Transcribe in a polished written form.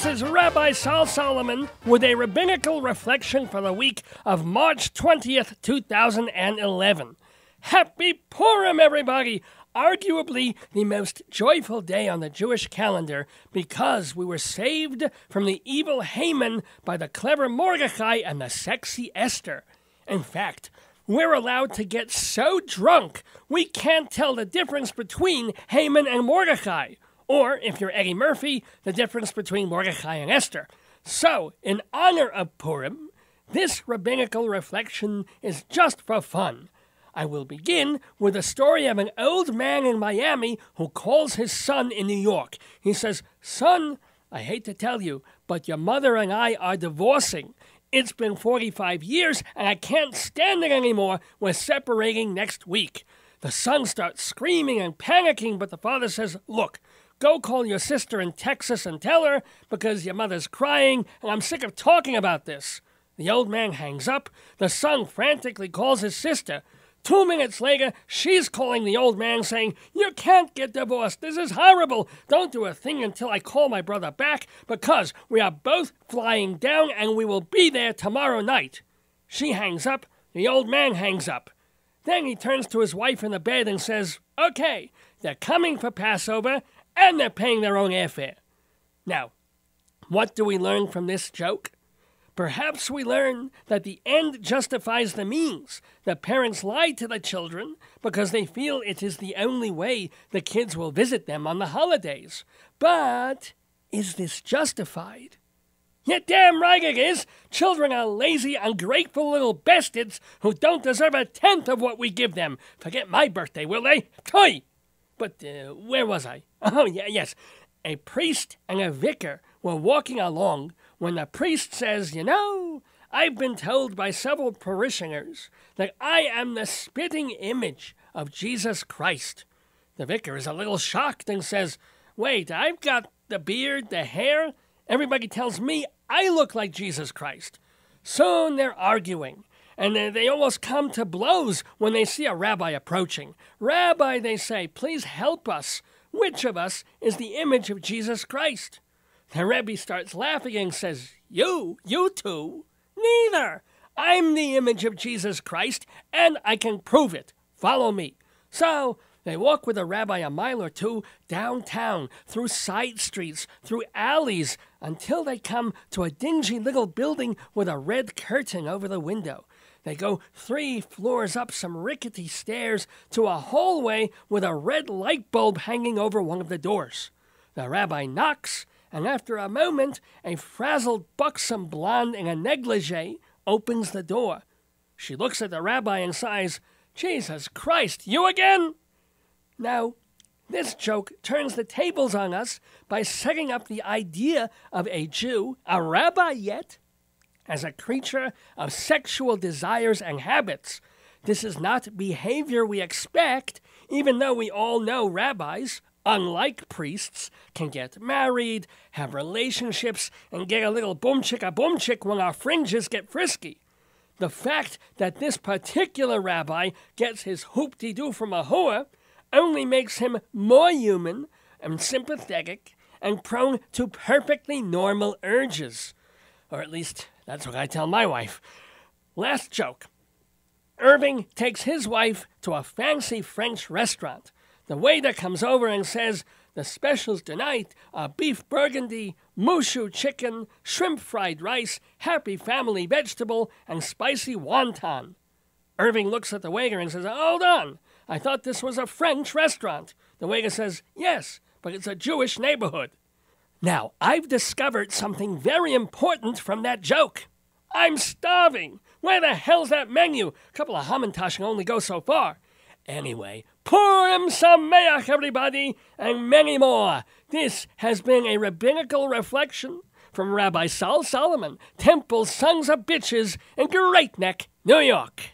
is Rabbi Sol Solomon with a Rabbinical Reflection for the week of March 20th, 2011. Happy Purim, everybody! Arguably the most joyful day on the Jewish calendar because we were saved from the evil Haman by the clever Mordechai and the sexy Esther. In fact, we're allowed to get so drunk we can't tell the difference between Haman and Mordechai. Or, if you're Eddie Murphy, the difference between Mordechai and Esther. So, in honor of Purim, this rabbinical reflection is just for fun. I will begin with a story of an old man in Miami who calls his son in New York. He says, "Son, I hate to tell you, but your mother and I are divorcing. It's been 45 years, and I can't stand it anymore. We're separating next week." The son starts screaming and panicking, but the father says, "Look, go call your sister in Texas and tell her, because your mother's crying, and I'm sick of talking about this." The old man hangs up. The son frantically calls his sister. 2 minutes later, she's calling the old man saying, "You can't get divorced. This is horrible. Don't do a thing until I call my brother back, because we are both flying down and we will be there tomorrow night." She hangs up. The old man hangs up. Then he turns to his wife in the bed and says, "Okay, they're coming for Passover, and they're paying their own airfare." Now, what do we learn from this joke? Perhaps we learn that the end justifies the means. The parents lie to the children because they feel it is the only way the kids will visit them on the holidays. But is this justified? You're damn right it is. Children are lazy, ungrateful little bastards who don't deserve a tenth of what we give them. Forget my birthday, will they? Toy! But where was I? Oh, yes. A priest and a vicar were walking along when the priest says, "You know, I've been told by several parishioners that I am the spitting image of Jesus Christ." The vicar is a little shocked and says, "Wait, I've got the beard, the hair. Everybody tells me I look like Jesus Christ." Soon they're arguing, and they almost come to blows when they see a rabbi approaching. "Rabbi," they say, "please help us. Which of us is the image of Jesus Christ?" The Rebbe starts laughing and says, You two? Neither. I'm the image of Jesus Christ, and I can prove it. Follow me." So they walk with the rabbi a mile or two downtown, through side streets, through alleys, until they come to a dingy little building with a red curtain over the window. They go 3 floors up some rickety stairs to a hallway with a red light bulb hanging over one of the doors. The rabbi knocks, and after a moment, a frazzled, buxom blonde in a negligee opens the door. She looks at the rabbi and sighs, "Jesus Christ, you again?" Now, this joke turns the tables on us by setting up the idea of a Jew, a rabbi yet, as a creature of sexual desires and habits. This is not behavior we expect, even though we all know rabbis, unlike priests, can get married, have relationships, and get a little boom chick when our fringes get frisky. The fact that this particular rabbi gets his hoop-de-doo from a whore only makes him more human and sympathetic and prone to perfectly normal urges. Or at least, that's what I tell my wife. Last joke. Irving takes his wife to a fancy French restaurant. The waiter comes over and says, "The specials tonight are beef burgundy, mushu chicken, shrimp fried rice, happy family vegetable, and spicy wonton." Irving looks at the waiter and says, "Hold on, I thought this was a French restaurant." The waiter says, "Yes, but it's a Jewish neighborhood." Now, I've discovered something very important from that joke. I'm starving. Where the hell's that menu? A couple of Hamantash can only go so far. Anyway, Purim Sameach, everybody, and many more. This has been a rabbinical reflection from Rabbi Sol Solomon, Temple Sons of Bitches in Great Neck, New York.